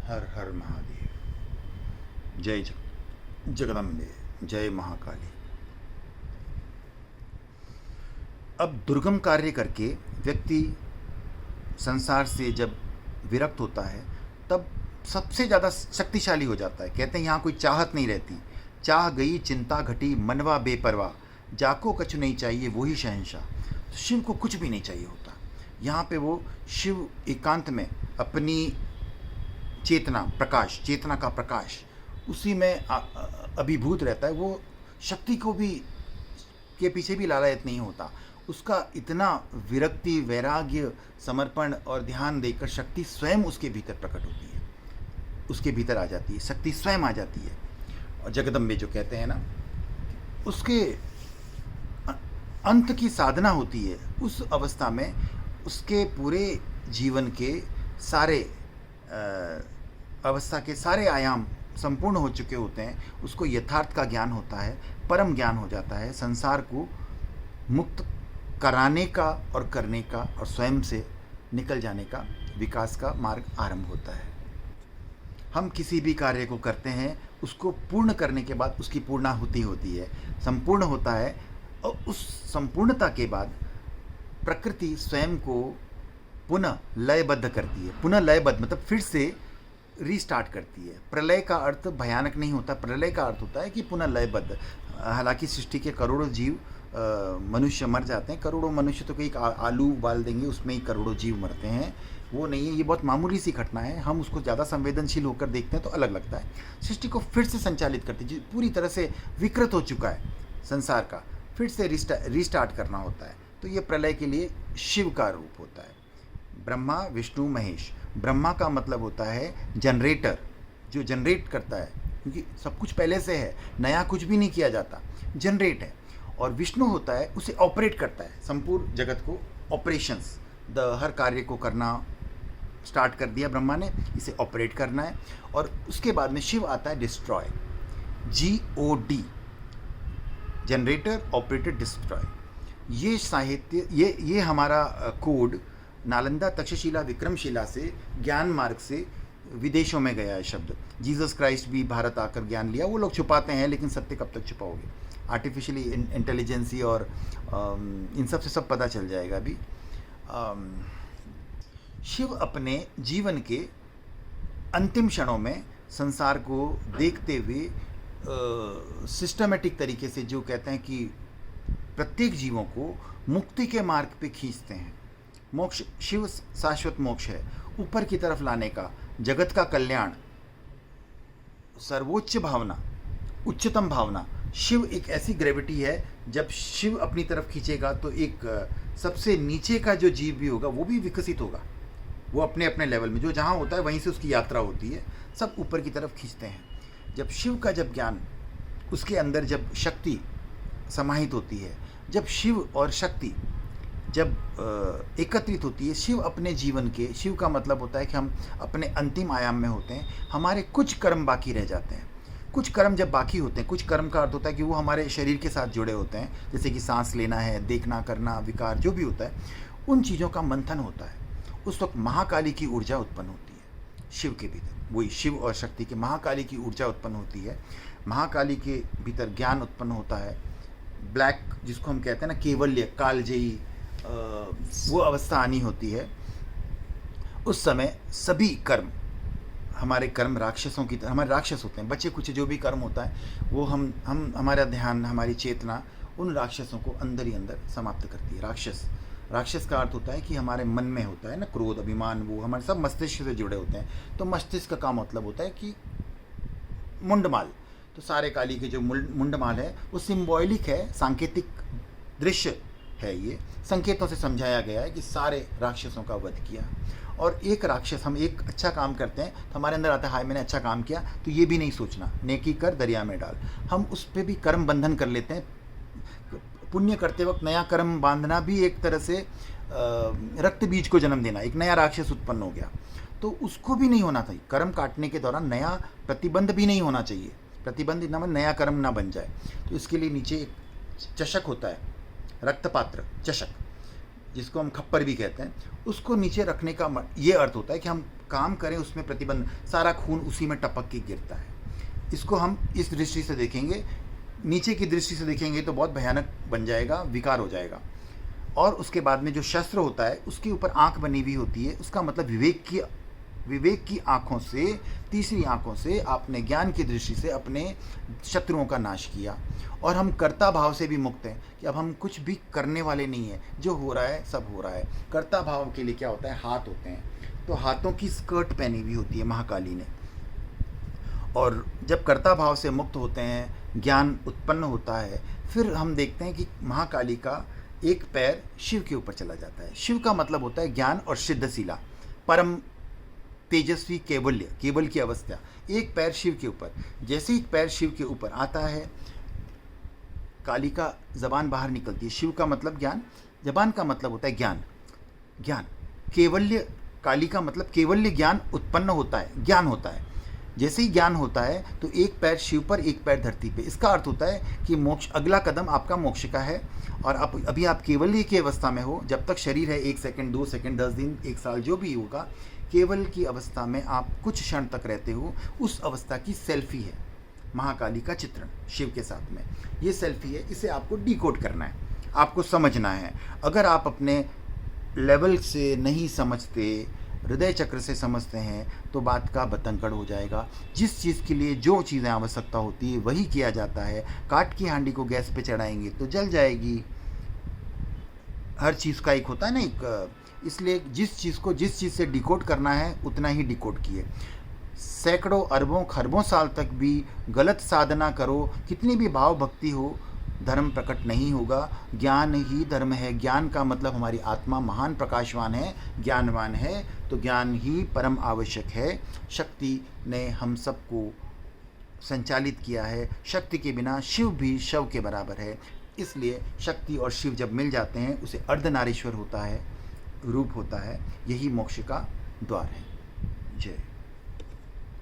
हर हर महादेव। जय जगदम्बे, जय महाकाली। अब दुर्गम कार्य करके व्यक्ति संसार से जब विरक्त होता है तब सबसे ज़्यादा शक्तिशाली हो जाता है। कहते हैं यहाँ कोई चाहत नहीं रहती, चाह गई चिंता घटी मनवा बेपरवाह, जाको कछु नहीं चाहिए वही शहंशाह। तो शिव को कुछ भी नहीं चाहिए होता। यहाँ पे वो शिव एकांत में अपनी चेतना प्रकाश, चेतना का प्रकाश उसी में अभिभूत रहता है। वो शक्ति को भी के पीछे भी लालायत नहीं होता। उसका इतना विरक्ति, वैराग्य, समर्पण और ध्यान देकर शक्ति स्वयं उसके भीतर प्रकट होती है, उसके भीतर आ जाती है, शक्ति स्वयं आ जाती है। और जगदम्बे जो कहते हैं ना, उसके अंत की साधना होती है। उस अवस्था में उसके पूरे जीवन के सारे अवस्था के सारे आयाम संपूर्ण हो चुके होते हैं। उसको यथार्थ का ज्ञान होता है, परम ज्ञान हो जाता है। संसार को मुक्त कराने का और करने का और स्वयं से निकल जाने का, विकास का मार्ग आरंभ होता है। हम किसी भी कार्य को करते हैं, उसको पूर्ण करने के बाद उसकी पूर्णाहुति होती है, संपूर्ण होता है। और उस संपूर्णता के बाद प्रकृति स्वयं को पुनः लयबद्ध करती है। पुनः लयबद्ध मतलब फिर से रीस्टार्ट करती है। प्रलय का अर्थ भयानक नहीं होता, प्रलय का अर्थ होता है कि पुनः लयबद्ध। हालांकि सृष्टि के करोड़ों जीव, मनुष्य मर जाते हैं, करोड़ों मनुष्य तो एक आलू उबाल देंगे उसमें ही करोड़ों जीव मरते हैं, वो नहीं है। ये बहुत मामूली सी घटना है। हम उसको ज़्यादा संवेदनशील होकर देखते हैं तो अलग लगता है। सृष्टि को फिर से संचालित करती है, पूरी तरह से विकृत हो चुका है संसार का, फिर से रीस्टार्ट करना होता है। तो ये प्रलय के लिए शिव का रूप होता है। ब्रह्मा विष्णु महेश। ब्रह्मा का मतलब होता है जनरेटर, जो जनरेट करता है, क्योंकि सब कुछ पहले से है, नया कुछ भी नहीं किया जाता, जनरेट है। और विष्णु होता है, उसे ऑपरेट करता है, संपूर्ण जगत को ऑपरेशंस, हर कार्य को करना स्टार्ट कर दिया ब्रह्मा ने, इसे ऑपरेट करना है। और उसके बाद में शिव आता है destroy, GOD, generator operator destroy. ये साहित्य, ये हमारा कोड नालंदा तक्षशिला विक्रमशिला से ज्ञान मार्ग से विदेशों में गया है शब्द। जीसस क्राइस्ट भी भारत आकर ज्ञान लिया। वो लोग छुपाते हैं, लेकिन सत्य कब तक छुपाओगे? आर्टिफिशियली इंटेलिजेंसी और इन सब से सब पता चल जाएगा अभी। शिव अपने जीवन के अंतिम क्षणों में संसार को देखते हुए सिस्टमेटिक तरीके से, जो कहते हैं कि प्रत्येक जीवों को मुक्ति के मार्ग पे खींचते हैं। मोक्ष, शिव शाश्वत मोक्ष है, ऊपर की तरफ लाने का, जगत का कल्याण, सर्वोच्च भावना, उच्चतम भावना। शिव एक ऐसी ग्रेविटी है, जब शिव अपनी तरफ खींचेगा तो एक सबसे नीचे का जो जीव भी होगा वो भी विकसित होगा। वो अपने अपने लेवल में जो जहाँ होता है वहीं से उसकी यात्रा होती है, सब ऊपर की तरफ खींचते हैं। जब शिव का जब ज्ञान, उसके अंदर जब शक्ति समाहित होती है, जब शिव और शक्ति जब एकत्रित होती है, शिव अपने जीवन के, शिव का मतलब होता है कि हम अपने अंतिम आयाम में होते हैं, हमारे कुछ कर्म बाकी रह जाते हैं। कुछ कर्म जब बाकी होते हैं, कुछ कर्म का अर्थ होता है कि वो हमारे शरीर के साथ जुड़े होते हैं, जैसे कि सांस लेना है, देखना, करना, विकार जो भी होता है, उन चीज़ों का मंथन होता है। उस वक्त महाकाली की ऊर्जा उत्पन्न होती है शिव के भीतर। वही शिव और शक्ति के महाकाली की ऊर्जा उत्पन्न होती है। महाकाली के भीतर ज्ञान उत्पन्न होता है। ब्लैक, जिसको हम कहते हैं ना केवल्य, कालजयी, वो अवस्था आनी होती है। उस समय सभी कर्म, हमारे कर्म राक्षसों की तरह, हमारे राक्षस होते हैं, बच्चे कुछ जो भी कर्म होता है वो हम हमारा ध्यान, हमारी चेतना उन राक्षसों को अंदर ही अंदर समाप्त करती है। राक्षस का अर्थ होता है कि हमारे मन में होता है ना, क्रोध, अभिमान, वो हमारे सब मस्तिष्क से जुड़े होते हैं। तो मस्तिष्क का मतलब होता है कि मुंडमाल। तो सारे काली के जो मुंडमाल है वो सिंबॉलिक है, सांकेतिक दृश्य है। ये संकेतों से समझाया गया है कि सारे राक्षसों का वध किया। और एक राक्षस, हम एक अच्छा काम करते हैं तो हमारे अंदर आता है, हाय मैंने अच्छा काम किया, तो ये भी नहीं सोचना, नेकी कर दरिया में डाल। हम उस पर भी कर्म बंधन कर लेते हैं। पुण्य करते वक्त नया कर्म बांधना भी एक तरह से रक्त बीज को जन्म देना, एक नया राक्षस उत्पन्न हो गया। तो उसको भी नहीं होना चाहिए। कर्म काटने के दौरान नया प्रतिबंध भी नहीं होना चाहिए। प्रतिबंध ना, नया कर्म ना बन जाए। तो इसके लिए नीचे एक चषक होता है, रक्तपात्र, चषक, जिसको हम खप्पर भी कहते हैं, उसको नीचे रखने का ये अर्थ होता है कि हम काम करें उसमें प्रतिबंध, सारा खून उसी में टपक के गिरता है। इसको हम इस दृष्टि से देखेंगे। नीचे की दृष्टि से देखेंगे तो बहुत भयानक बन जाएगा, विकार हो जाएगा। और उसके बाद में जो शस्त्र होता है उसके ऊपर आंख बनी हुई होती है, उसका मतलब विवेक की आंखों से, तीसरी आंखों से आपने ज्ञान की दृष्टि से अपने शत्रुओं का नाश किया। और हम कर्ता भाव से भी मुक्त हैं कि अब हम कुछ भी करने वाले नहीं हैं, जो हो रहा है सब हो रहा है। कर्ता भाव के लिए क्या होता है, हाथ होते हैं, तो हाथों की स्कर्ट पहनी हुई होती है महाकाली ने। और जब कर्ता भाव से मुक्त होते हैं, ज्ञान उत्पन्न होता है, फिर हम देखते हैं कि महाकाली का एक पैर शिव के ऊपर चला जाता है। शिव का मतलब होता है ज्ञान और सिद्धशिला, परम तेजस्वी, केवल्य, केवल की अवस्था। एक पैर शिव के ऊपर, जैसे ही पैर शिव के ऊपर आता है, काली का जबान बाहर निकलती है। शिव का मतलब ज्ञान, जबान का मतलब होता है ज्ञान, ज्ञान केवल्य। काली का मतलब केवल्य ज्ञान उत्पन्न होता है, ज्ञान होता है। जैसे ही ज्ञान होता है तो एक पैर शिव पर, एक पैर धरती पे। इसका अर्थ होता है कि मोक्ष, अगला कदम आपका मोक्ष का है। और अभी आप केवल्य की अवस्था में हो। जब तक शरीर है, 1 सेकंड, 2 सेकंड, 10 दिन, 1 साल, जो भी होगा, केवल की अवस्था में आप कुछ क्षण तक रहते हो। उस अवस्था की सेल्फी है महाकाली का चित्रण शिव के साथ में। ये सेल्फी है, इसे आपको डिकोड करना है, आपको समझना है। अगर आप अपने लेवल से नहीं समझते, हृदय चक्र से समझते हैं, तो बात का बतंगड़ हो जाएगा। जिस चीज़ के लिए जो चीज़ें आवश्यकता होती है वही किया जाता है। काट की हांडी को गैस पे चढ़ाएंगे तो जल जाएगी। हर चीज़ का एक होता है ना एक, इसलिए जिस चीज़ से डिकोड करना है उतना ही डिकोड किए। सैकड़ों, अरबों, खरबों साल तक भी गलत साधना करो, कितनी भी भाव भक्ति हो, धर्म प्रकट नहीं होगा। ज्ञान ही धर्म है। ज्ञान का मतलब हमारी आत्मा महान प्रकाशवान है, ज्ञानवान है, तो ज्ञान ही परम आवश्यक है। शक्ति ने हम सबको संचालित किया है। शक्ति के बिना शिव भी शव के बराबर है। इसलिए शक्ति और शिव जब मिल जाते हैं, उसे अर्धनारीश्वर होता है, रूप होता है। यही मोक्ष का द्वार है। जय।